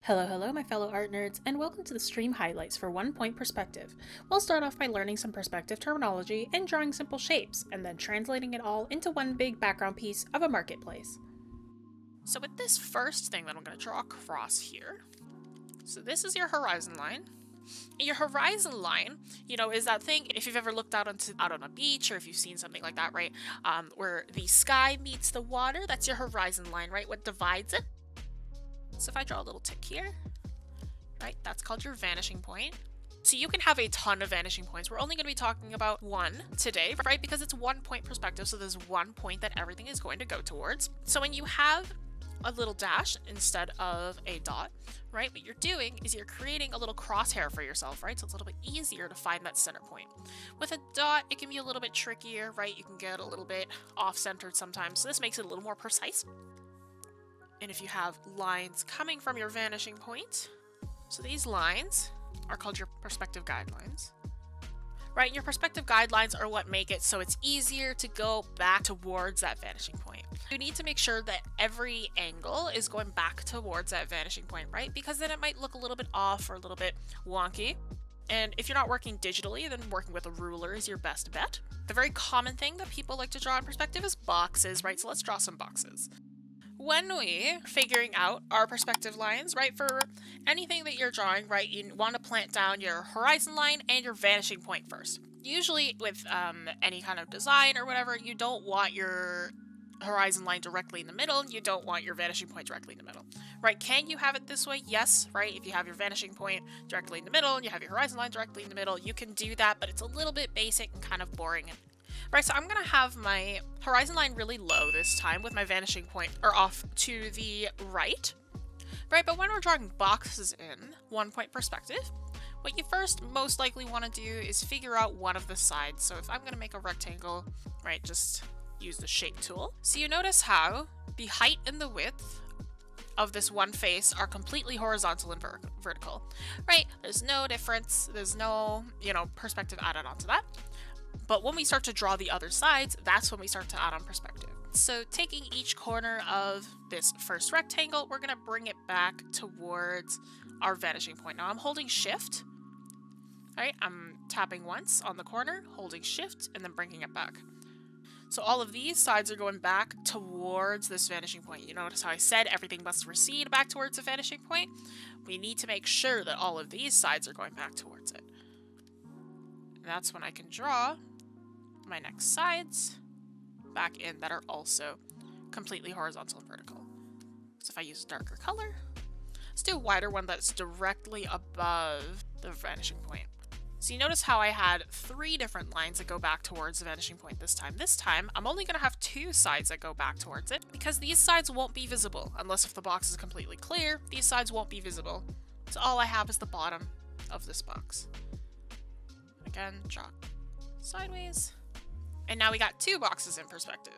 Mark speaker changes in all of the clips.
Speaker 1: Hello, my fellow art nerds, and welcome to the stream highlights for One Point Perspective. We'll start off by learning some perspective terminology and drawing simple shapes, and then translating it all into one big background piece of a marketplace. So with this first thing that I'm going to draw across here, so this is your horizon line. Your horizon line, is that thing, if you've ever looked out on a beach, or if you've seen something like that, right, where the sky meets the water, that's your horizon line, right, what divides it. So if I draw a little tick here, right, that's called your vanishing point. So you can have a ton of vanishing points. We're only going to be talking about one today, right, because it's 1 point perspective, so there's 1 point that everything is going to go towards. So when you have a little dash instead of a dot, right, what you're doing is you're creating a little crosshair for yourself, right, so it's a little bit easier to find that center point. With a dot, it can be a little bit trickier, right, you can get a little bit off-centered sometimes, so this makes it a little more precise. And if you have lines coming from your vanishing point, so these lines are called your perspective guidelines, right? And your perspective guidelines are what make it so it's easier to go back towards that vanishing point. You need to make sure that every angle is going back towards that vanishing point, right? Because then it might look a little bit off or a little bit wonky. And if you're not working digitally, then working with a ruler is your best bet. The very common thing that people like to draw in perspective is boxes, right? So let's draw some boxes. When we're figuring out our perspective lines, right, for anything that you're drawing, right, you want to plant down your horizon line and your vanishing point first. Usually with any kind of design or whatever, you don't want your horizon line directly in the middle, you don't want your vanishing point directly in the middle, right? Can you have it this way? Yes, right? If you have your vanishing point directly in the middle and you have your horizon line directly in the middle, you can do that, but it's a little bit basic and kind of boring. Right, so I'm going to have my horizon line really low this time with my vanishing point or off to the right. Right, but when we're drawing boxes in 1 point perspective, what you first most likely want to do is figure out one of the sides. So if I'm going to make a rectangle, right, just use the shape tool. So you notice how the height and the width of this one face are completely horizontal and vertical, right? There's no difference. There's no, perspective added onto that. But when we start to draw the other sides, that's when we start to add on perspective. So taking each corner of this first rectangle, we're going to bring it back towards our vanishing point. Now I'm holding shift, right? I'm tapping once on the corner, holding shift, and then bringing it back. So all of these sides are going back towards this vanishing point. You notice how I said everything must recede back towards the vanishing point? We need to make sure that all of these sides are going back towards it. And that's when I can draw my next sides back in that are also completely horizontal and vertical. So if I use a darker color, let's do a wider one that's directly above the vanishing point. So you notice how I had 3 different lines that go back towards the vanishing point this time. This time, I'm only going to have 2 sides that go back towards it because these sides won't be visible unless if the box is completely clear. These sides won't be visible. So all I have is the bottom of this box. Again, draw sideways. And now we got 2 boxes in perspective.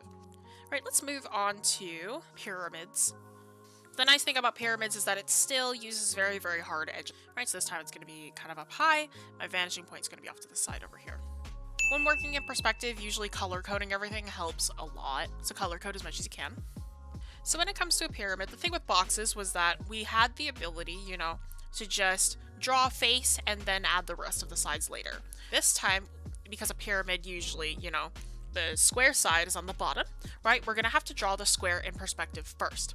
Speaker 1: Right, let's move on to pyramids. The nice thing about pyramids is that it still uses very, very hard edges. Right, so this time it's going to be kind of up high. My vanishing point is going to be off to the side over here. When working in perspective, usually color coding everything helps a lot. So color code as much as you can. So when it comes to a pyramid, the thing with boxes was that we had the ability, to just draw a face and then add the rest of the sides later. This time, because a pyramid usually, the square side is on the bottom, right? We're going to have to draw the square in perspective first.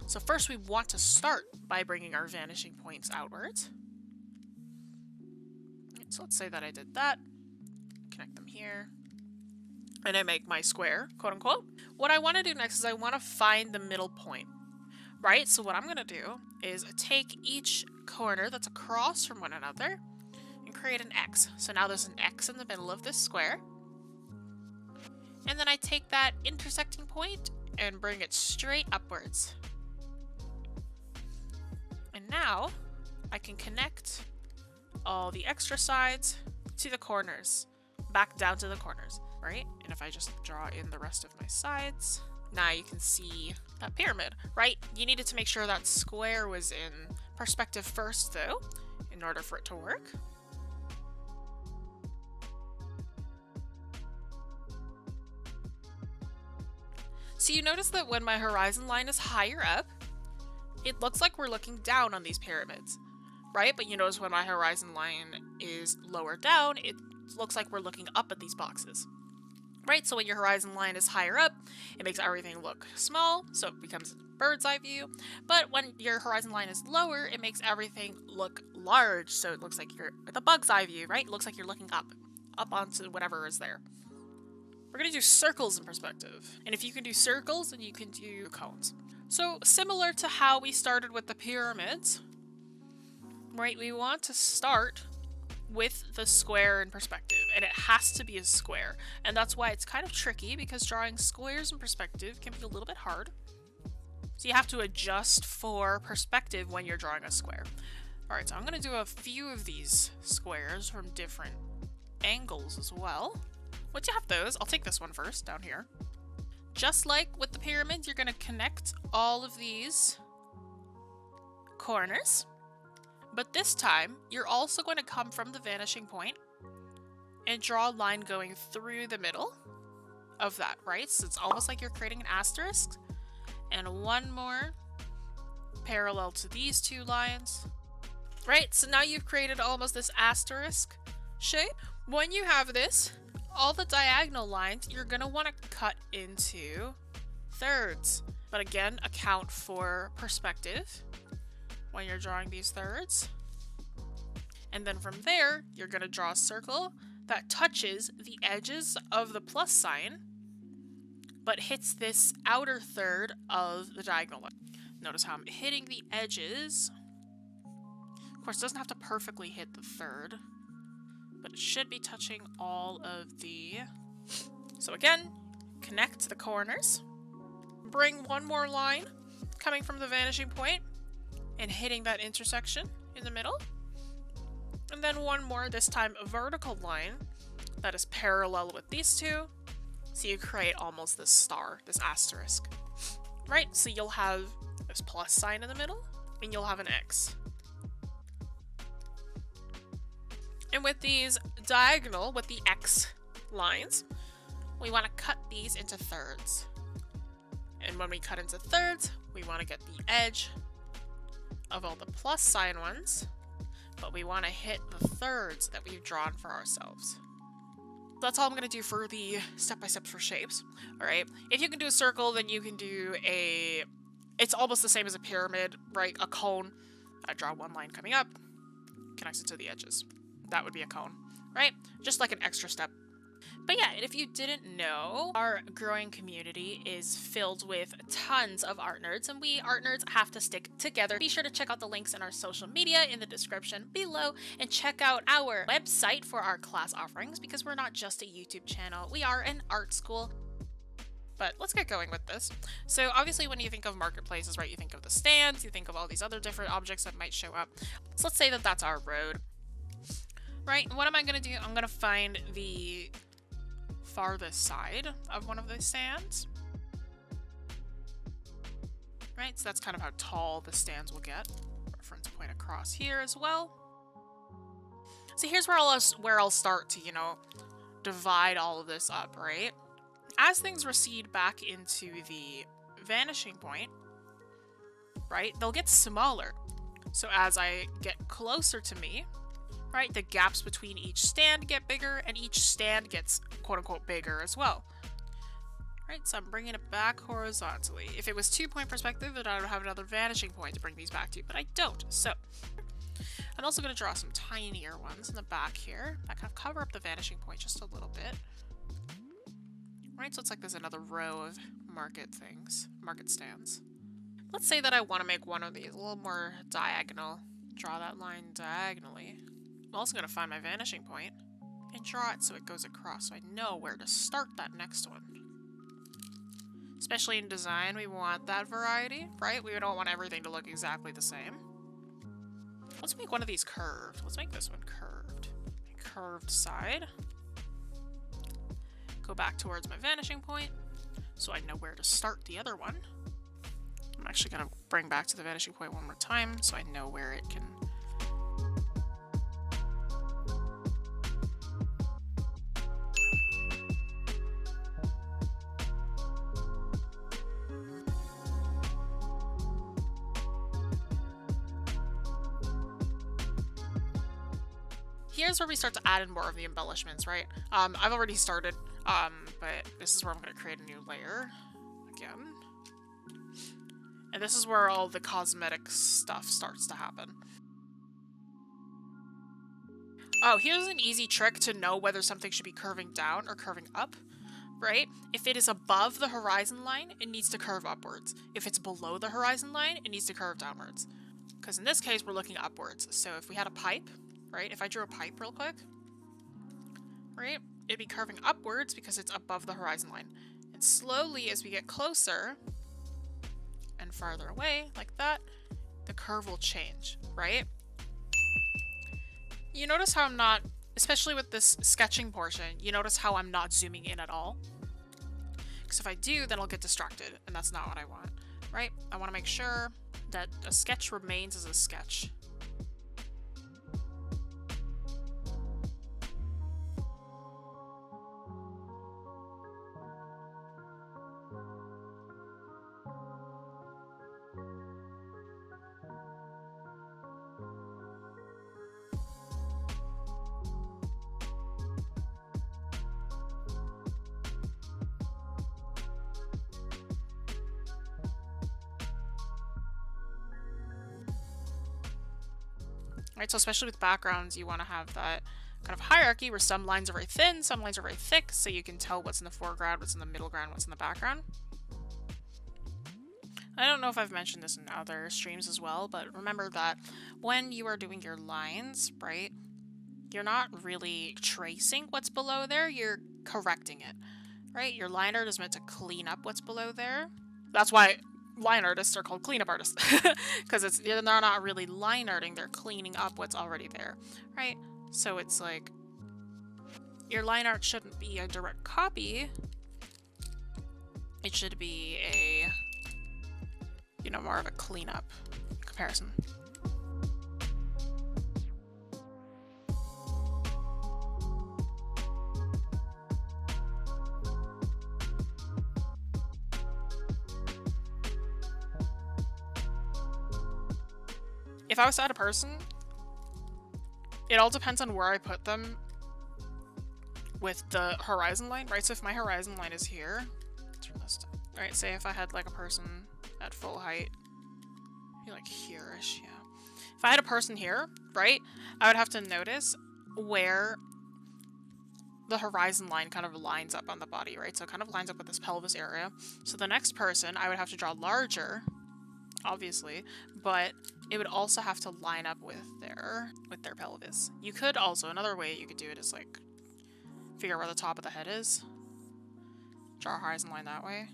Speaker 1: So first we want to start by bringing our vanishing points outwards. So let's say that I did that. Connect them here. And I make my square, quote unquote. What I want to do next is I want to find the middle point, right? So what I'm going to do is take each corner that's across from one another and create an X. So now there's an X in the middle of this square. And then I take that intersecting point and bring it straight upwards. And now I can connect all the extra sides to the corners, back down to the corners, right? And if I just draw in the rest of my sides, now you can see that pyramid, right? You needed to make sure that square was in perspective first though, in order for it to work. So you notice that when my horizon line is higher up it looks like we're looking down on these pyramids, right? But you notice when my horizon line is lower down, it looks like we're looking up at these boxes, right? So when your horizon line is higher up, it makes everything look small, so it becomes a bird's eye view. But when your horizon line is lower, it makes everything look large, so it looks like you're the bug's eye view, right? It looks like you're looking up onto whatever is there. We're going to do circles in perspective. And if you can do circles, then you can do cones. So similar to how we started with the pyramids, right? We want to start with the square in perspective, and it has to be a square. And that's why it's kind of tricky, because drawing squares in perspective can be a little bit hard. So you have to adjust for perspective when you're drawing a square. All right, so I'm going to do a few of these squares from different angles as well. Once you have those, I'll take this one first down here. Just like with the pyramid, you're going to connect all of these corners. But this time, you're also going to come from the vanishing point and draw a line going through the middle of that, right? So it's almost like you're creating an asterisk. And one more parallel to these two lines. Right, so now you've created almost this asterisk shape. When you have this, all the diagonal lines, you're going to want to cut into thirds. But again, account for perspective when you're drawing these thirds. And then from there, you're going to draw a circle that touches the edges of the plus sign, but hits this outer third of the diagonal line. Notice how I'm hitting the edges. Of course, it doesn't have to perfectly hit the third, but it should be touching all of the... So again, connect the corners. Bring one more line coming from the vanishing point and hitting that intersection in the middle. And then one more, this time a vertical line that is parallel with these two. So you create almost this star, this asterisk. Right? So you'll have this plus sign in the middle, and you'll have an X. And with these diagonal, with the X lines, we want to cut these into thirds. And when we cut into thirds, we want to get the edge of all the plus sign ones, but we want to hit the thirds that we've drawn for ourselves. That's all I'm going to do for the step-by-steps for shapes. All right. If you can do a circle, then you can do a... It's almost the same as a pyramid, right? A cone. I draw one line coming up, connects it to the edges. That would be a cone, right? Just like an extra step. But yeah, if you didn't know, our growing community is filled with tons of art nerds, and we art nerds have to stick together. Be sure to check out the links in our social media in the description below, and check out our website for our class offerings, because we're not just a YouTube channel, we are an art school. But let's get going with this. So obviously when you think of marketplaces, right, you think of the stands, you think of all these other different objects that might show up. So let's say that that's our road. Right, what am I going to do? I'm going to find the farthest side of one of those stands. Right, so that's kind of how tall the stands will get. Reference point across here as well. So here's where I'll start to, you know, divide all of this up, right? As things recede back into the vanishing point, right, they'll get smaller. So as I get closer to me, right, the gaps between each stand get bigger, and each stand gets quote-unquote bigger as well. Right, so I'm bringing it back horizontally. If it was 2-point perspective, then I would have another vanishing point to bring these back to, but I don't. So I'm also going to draw some tinier ones in the back here that kind of cover up the vanishing point just a little bit. Right, so it's like there's another row of market stands. Let's say that I want to make one of these a little more diagonal. Draw that line diagonally. I'm also going to find my vanishing point and draw it so it goes across, so I know where to start that next one. Especially in design, we want that variety, right? We don't want everything to look exactly the same. Let's make one of these curved. Let's make this one curved. Curved side. Go back towards my vanishing point so I know where to start the other one. I'm actually going to bring back to the vanishing point one more time so I know where it can... here's where we start to add in more of the embellishments, right? I've already started, but this is where I'm going to create a new layer again. And this is where all the cosmetic stuff starts to happen. Oh, here's an easy trick to know whether something should be curving down or curving up, right? If it is above the horizon line, it needs to curve upwards. If it's below the horizon line, it needs to curve downwards. Because in this case, we're looking upwards. So if we had a pipe, right? If I drew a pipe real quick, right? It'd be curving upwards because it's above the horizon line. And slowly, as we get closer and farther away, like that, the curve will change, right? You notice how I'm not, especially with this sketching portion, you notice how I'm not zooming in at all? Because if I do, then I'll get distracted, and that's not what I want, right? I want to make sure that a sketch remains as a sketch. Right, so especially with backgrounds, you want to have that kind of hierarchy where some lines are very thin, some lines are very thick, so you can tell what's in the foreground, what's in the middle ground, what's in the background. I don't know if I've mentioned this in other streams as well, but remember that when you are doing your lines, right, you're not really tracing what's below there, you're correcting it, right? Your line art is meant to clean up what's below there. That's why line artists are called cleanup artists, because they're not really line arting, they're cleaning up what's already there, right? So it's like your line art shouldn't be a direct copy, it should be a, you know, more of a cleanup comparison. If I was to add a person, it all depends on where I put them with the horizon line, right? So if my horizon line is here, right, say if I had like a person at full height, maybe like here-ish, yeah. If I had a person here, right, I would have to notice where the horizon line kind of lines up on the body, right? So it kind of lines up with this pelvis area. So the next person, I would have to draw larger, obviously, but it would also have to line up with their pelvis. You could also, another way you could do it is like figure out where the top of the head is. Draw a horizon line that way.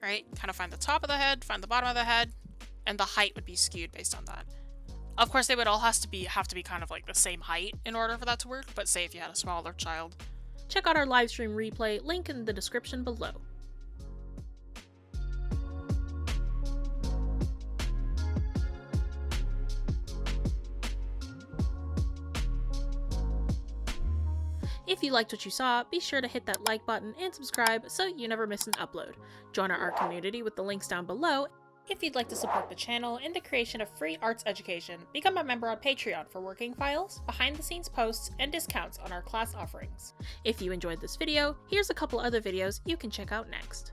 Speaker 1: Right? Kind of find the top of the head, find the bottom of the head, and the height would be skewed based on that. Of course, they would all have to be kind of like the same height in order for that to work, but say if you had a smaller child.
Speaker 2: Check out our live stream replay, link in the description below. If you liked what you saw, be sure to hit that like button and subscribe so you never miss an upload. Join our art community with the links down below. If you'd like to support the channel and the creation of free arts education, become a member on Patreon for working files, behind-the-scenes posts, and discounts on our class offerings. If you enjoyed this video, here's a couple other videos you can check out next.